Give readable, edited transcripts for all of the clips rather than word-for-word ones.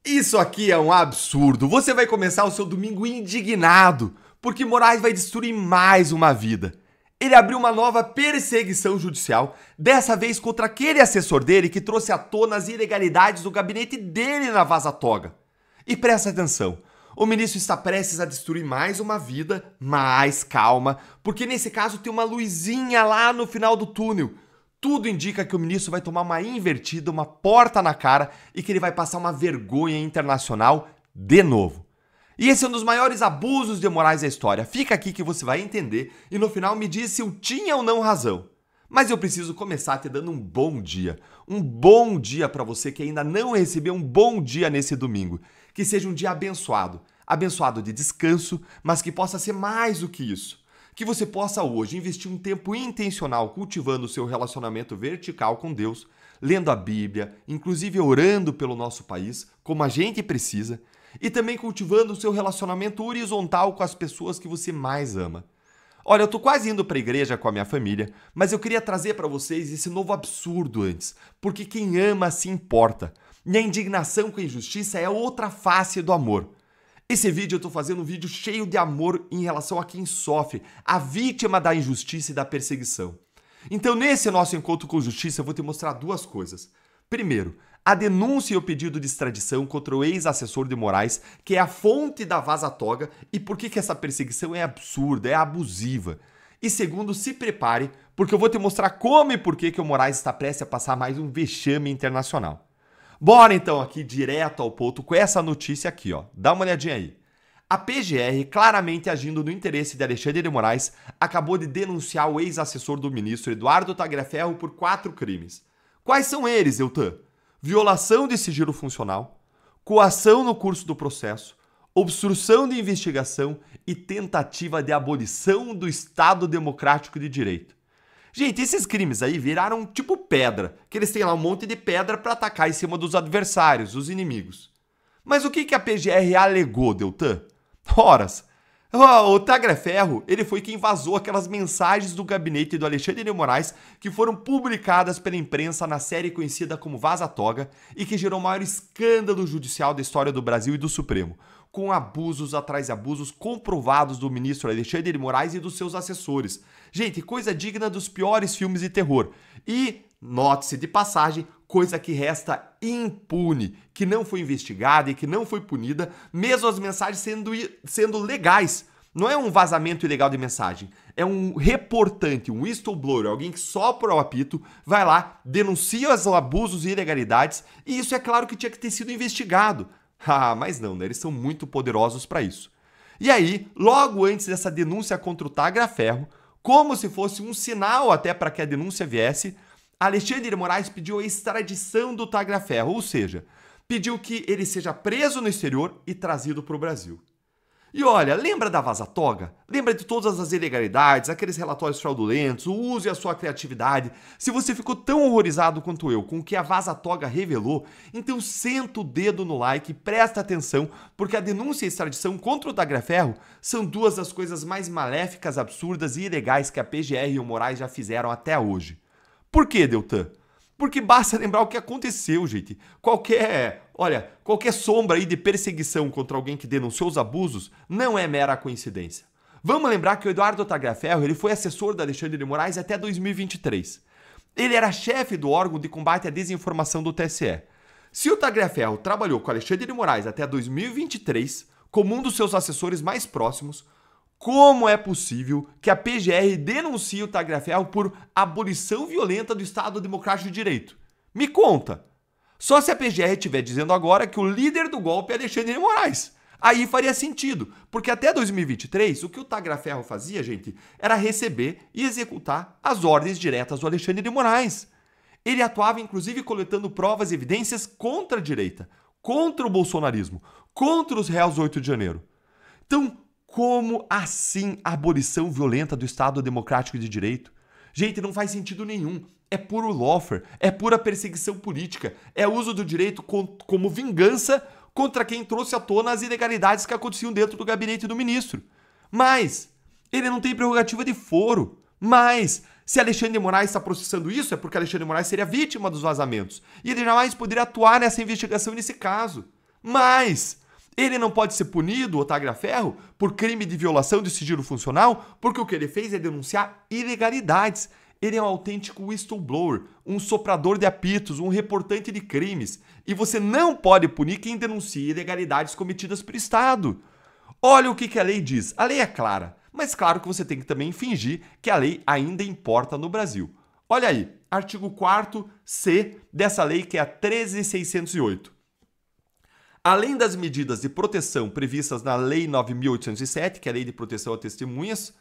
Isso aqui é um absurdo. Você vai começar o seu domingo indignado, porque Moraes vai destruir mais uma vida. Ele abriu uma nova perseguição judicial, dessa vez contra aquele assessor dele que trouxe à tona as ilegalidades do gabinete dele na Vaza Toga. E presta atenção, o ministro está prestes a destruir mais uma vida, mas calma, porque nesse caso tem uma luzinha lá no final do túnel. Tudo indica que o ministro vai tomar uma invertida, uma porta na cara e que ele vai passar uma vergonha internacional de novo. E esse é um dos maiores abusos de Moraes da história. Fica aqui que você vai entender e no final me diz se eu tinha ou não razão. Mas eu preciso começar te dando um bom dia. Um bom dia para você que ainda não recebeu um bom dia nesse domingo. Que seja um dia abençoado. Abençoado de descanso, mas que possa ser mais do que isso. Que você possa hoje investir um tempo intencional cultivando o seu relacionamento vertical com Deus, lendo a Bíblia, inclusive orando pelo nosso país, como a gente precisa, e também cultivando o seu relacionamento horizontal com as pessoas que você mais ama. Olha, eu tô quase indo para a igreja com a minha família, mas eu queria trazer para vocês esse novo absurdo antes, porque quem ama se importa, e a indignação com a injustiça é outra face do amor. Esse vídeo eu tô fazendo um vídeo cheio de amor em relação a quem sofre, a vítima da injustiça e da perseguição. Então, nesse nosso encontro com justiça, eu vou te mostrar duas coisas. Primeiro, a denúncia e o pedido de extradição contra o ex-assessor de Moraes, que é a fonte da Vaza Toga, e por que essa perseguição é absurda, é abusiva. E segundo, se prepare, porque eu vou te mostrar como e por que o Moraes está prestes a passar mais um vexame internacional. Bora então aqui direto ao ponto com essa notícia aqui, ó. Dá uma olhadinha aí. A PGR, claramente agindo no interesse de Alexandre de Moraes, acabou de denunciar o ex-assessor do ministro Eduardo Tagliaferro por 4 crimes. Quais são eles, Eltan? Violação de sigilo funcional, coação no curso do processo, obstrução de investigação e tentativa de abolição do Estado Democrático de Direito. Gente, esses crimes aí viraram tipo pedra, que eles têm lá um monte de pedra para atacar em cima dos adversários, os inimigos. Mas o que a PGR alegou, Deltan? Horas. O Tagliaferro, ele foi quem vazou aquelas mensagens do gabinete do Alexandre de Moraes que foram publicadas pela imprensa na série conhecida como Vaza Toga e que gerou o maior escândalo judicial da história do Brasil e do Supremo, com abusos atrás de abusos comprovados do ministro Alexandre de Moraes e dos seus assessores. Gente, coisa digna dos piores filmes de terror. E, note-se de passagem, coisa que resta impune, que não foi investigada e que não foi punida, mesmo as mensagens sendo legais. Não é um vazamento ilegal de mensagem, é um reportante, um whistleblower, alguém que sopra o apito, vai lá, denuncia os abusos e ilegalidades, e isso é claro que tinha que ter sido investigado. Ah, mas não, né? Eles são muito poderosos para isso. E aí, logo antes dessa denúncia contra o Tagliaferro, como se fosse um sinal até para que a denúncia viesse, Alexandre de Moraes pediu a extradição do Tagliaferro, ou seja, pediu que ele seja preso no exterior e trazido para o Brasil. E olha, lembra da Vaza Toga? Lembra de todas as ilegalidades, aqueles relatórios fraudulentos, o uso e a sua criatividade? Se você ficou tão horrorizado quanto eu com o que a Vaza Toga revelou, então senta o dedo no like e presta atenção, porque a denúncia e a extradição contra o Tagliaferro são duas das coisas mais maléficas, absurdas e ilegais que a PGR e o Moraes já fizeram até hoje. Por quê, Deltan? Porque basta lembrar o que aconteceu, gente. Qualquer sombra aí de perseguição contra alguém que denunciou os abusos não é mera coincidência. Vamos lembrar que o Eduardo Tagliaferro ele foi assessor do Alexandre de Moraes até 2023. Ele era chefe do órgão de combate à desinformação do TSE. Se o Tagliaferro trabalhou com Alexandre de Moraes até 2023, como um dos seus assessores mais próximos, como é possível que a PGR denuncie o Tagliaferro por abolição violenta do Estado Democrático de Direito? Me conta. Só se a PGR estiver dizendo agora que o líder do golpe é Alexandre de Moraes. Aí faria sentido, porque até 2023 o que o Tagliaferro fazia, gente, era receber e executar as ordens diretas do Alexandre de Moraes. Ele atuava inclusive coletando provas e evidências contra a direita, contra o bolsonarismo, contra os réus do 8 de janeiro. Então, como assim a abolição violenta do Estado Democrático de Direito? Gente, não faz sentido nenhum. É puro lawfare, é pura perseguição política, é uso do direito como vingança contra quem trouxe à tona as ilegalidades que aconteciam dentro do gabinete do ministro. Mas ele não tem prerrogativa de foro. Mas se Alexandre de Moraes está processando isso, é porque Alexandre de Moraes seria vítima dos vazamentos. E ele jamais poderia atuar nessa investigação nesse caso. Mas ele não pode ser punido, o Tagliaferro, por crime de violação de sigilo funcional, porque o que ele fez é denunciar ilegalidades. Ele é um autêntico whistleblower, um soprador de apitos, um reportante de crimes. E você não pode punir quem denuncia ilegalidades cometidas pelo Estado. Olha o que a lei diz. A lei é clara, mas claro que você tem que também fingir que a lei ainda importa no Brasil. Olha aí, artigo 4º-C dessa lei, que é a 13.608. Além das medidas de proteção previstas na Lei 9.807, que é a Lei de Proteção a Testemunhas,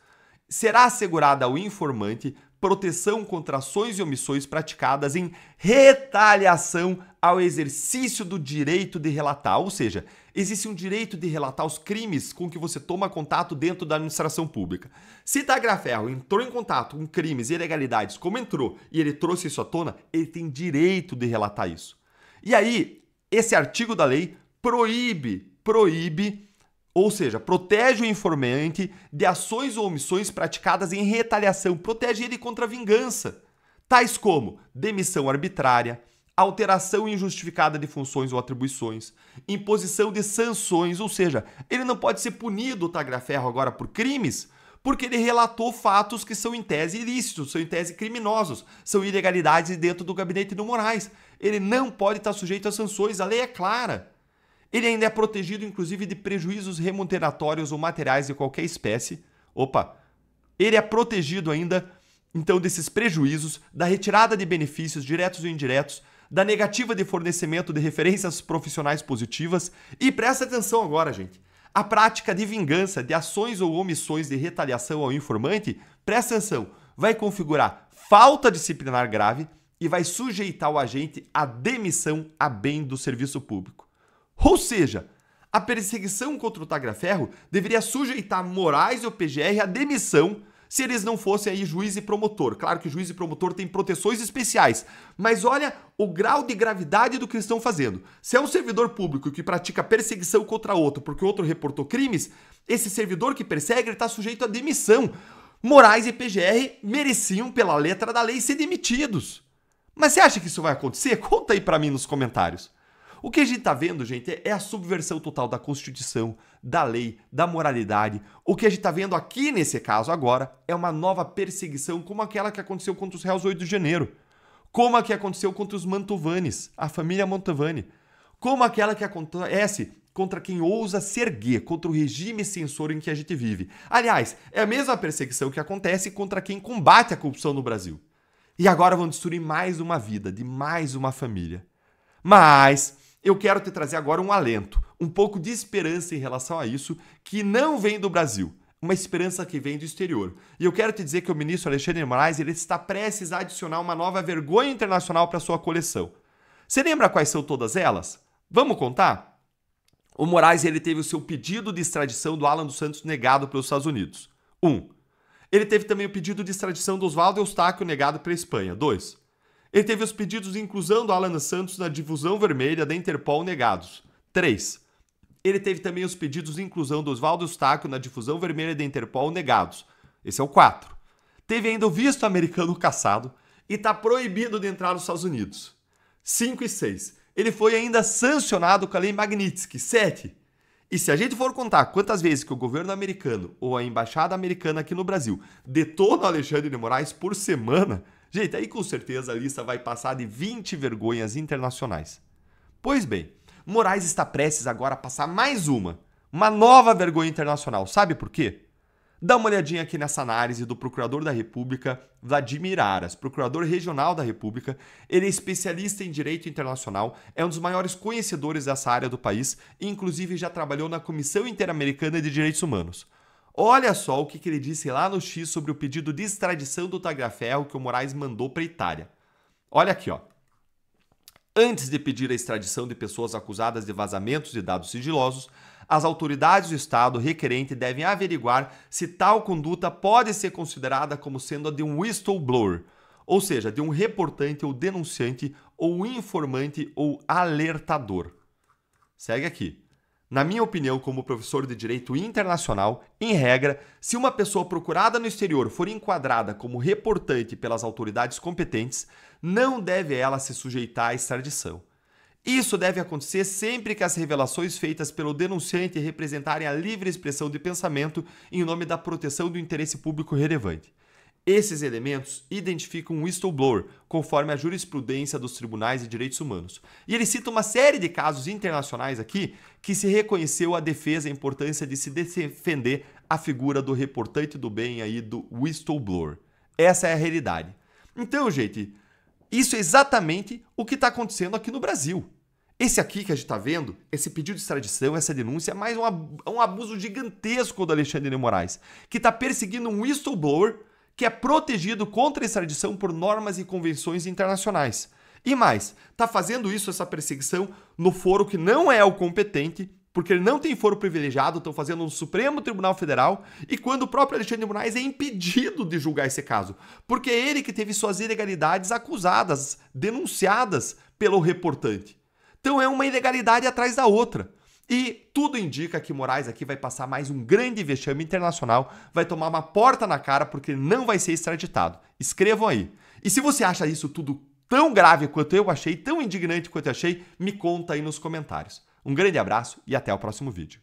será assegurada ao informante proteção contra ações e omissões praticadas em retaliação ao exercício do direito de relatar. Ou seja, existe um direito de relatar os crimes com que você toma contato dentro da administração pública. Se Tagliaferro entrou em contato com crimes e ilegalidades, como entrou, e ele trouxe isso à tona, ele tem direito de relatar isso. E aí, esse artigo da lei proíbe, ou seja, protege o informante de ações ou omissões praticadas em retaliação, protege ele contra a vingança, tais como demissão arbitrária, alteração injustificada de funções ou atribuições, imposição de sanções, ou seja, ele não pode ser punido, o Tagliaferro, agora por crimes, porque ele relatou fatos que são em tese ilícitos, são em tese criminosos, são ilegalidades dentro do gabinete do Moraes. Ele não pode estar sujeito a sanções, a lei é clara. Ele ainda é protegido, inclusive, de prejuízos remuneratórios ou materiais de qualquer espécie. Ele é protegido ainda, então, desses prejuízos, da retirada de benefícios diretos ou indiretos, da negativa de fornecimento de referências profissionais positivas. E presta atenção agora, gente. A prática de vingança, de ações ou omissões de retaliação ao informante, presta atenção, vai configurar falta disciplinar grave e vai sujeitar o agente à demissão a bem do serviço público. Ou seja, a perseguição contra o Tagliaferro deveria sujeitar Moraes e o PGR à demissão se eles não fossem aí juiz e promotor. Claro que juiz e promotor têm proteções especiais, mas olha o grau de gravidade do que eles estão fazendo. Se é um servidor público que pratica perseguição contra outro porque outro reportou crimes, esse servidor que persegue está sujeito à demissão. Moraes e PGR mereciam, pela letra da lei, ser demitidos. Mas você acha que isso vai acontecer? Conta aí pra mim nos comentários. O que a gente tá vendo, gente, é a subversão total da Constituição, da lei, da moralidade. O que a gente tá vendo aqui nesse caso agora é uma nova perseguição como aquela que aconteceu contra os réus 8 de janeiro. Como a que aconteceu contra os Mantovanes, a família Mantovani. Como aquela que acontece contra quem ousa se erguer, contra o regime censor em que a gente vive. Aliás, é a mesma perseguição que acontece contra quem combate a corrupção no Brasil. E agora vão destruir mais uma vida de mais uma família. Mas eu quero te trazer agora um alento, um pouco de esperança em relação a isso, que não vem do Brasil, uma esperança que vem do exterior. E eu quero te dizer que o ministro Alexandre de Moraes ele está prestes a adicionar uma nova vergonha internacional para sua coleção. Você lembra quais são todas elas? Vamos contar? O Moraes ele teve o seu pedido de extradição do Alan dos Santos negado pelos Estados Unidos. 1. Ele teve também o pedido de extradição do Oswaldo Eustáquio negado pela Espanha. 2. Ele teve os pedidos de inclusão do Alan dos Santos na difusão vermelha da Interpol negados. 3. Ele teve também os pedidos de inclusão do Oswaldo Eustáquio na difusão vermelha da Interpol negados. Esse é o 4. Teve ainda o visto americano cassado e está proibido de entrar nos Estados Unidos. 5 e 6. Ele foi ainda sancionado com a lei Magnitsky. 7. E se a gente for contar quantas vezes que o governo americano ou a embaixada americana aqui no Brasil detonam Alexandre de Moraes por semana, gente, aí com certeza a lista vai passar de 20 vergonhas internacionais. Pois bem, Moraes está prestes agora a passar mais uma nova vergonha internacional. Sabe por quê? Dá uma olhadinha aqui nessa análise do Procurador da República, Vladimir Aras, Procurador Regional da República. Ele é especialista em direito internacional, é um dos maiores conhecedores dessa área do país e inclusive já trabalhou na Comissão Interamericana de Direitos Humanos. Olha só o que ele disse lá no X sobre o pedido de extradição do Tagliaferro que o Moraes mandou para a Itália. Olha aqui, ó. Antes de pedir a extradição de pessoas acusadas de vazamentos de dados sigilosos, as autoridades do Estado requerente devem averiguar se tal conduta pode ser considerada como sendo a de um whistleblower, ou seja, de um reportante ou denunciante ou informante ou alertador. Segue aqui. Na minha opinião, como professor de Direito Internacional, em regra, se uma pessoa procurada no exterior for enquadrada como reportante pelas autoridades competentes, não deve ela se sujeitar à extradição. Isso deve acontecer sempre que as revelações feitas pelo denunciante representarem a livre expressão de pensamento em nome da proteção do interesse público relevante. Esses elementos identificam um whistleblower, conforme a jurisprudência dos tribunais de direitos humanos. E ele cita uma série de casos internacionais aqui que se reconheceu a defesa e a importância de se defender a figura do reportante do bem aí, do whistleblower. Essa é a realidade. Então, gente, isso é exatamente o que está acontecendo aqui no Brasil. Esse aqui que a gente está vendo, esse pedido de extradição, essa denúncia, é mais um abuso gigantesco do Alexandre de Moraes, que está perseguindo um whistleblower que é protegido contra a extradição por normas e convenções internacionais. E mais, está fazendo isso, essa perseguição, no foro que não é o competente, porque ele não tem foro privilegiado, estão fazendo no Supremo Tribunal Federal, e quando o próprio Alexandre de Moraes é impedido de julgar esse caso, porque é ele que teve suas ilegalidades acusadas, denunciadas pelo reportante. Então é uma ilegalidade atrás da outra. E tudo indica que Moraes aqui vai passar mais um grande vexame internacional, vai tomar uma porta na cara porque não vai ser extraditado. Escrevam aí. E se você acha isso tudo tão grave quanto eu achei, tão indignante quanto eu achei, me conta aí nos comentários. Um grande abraço e até o próximo vídeo.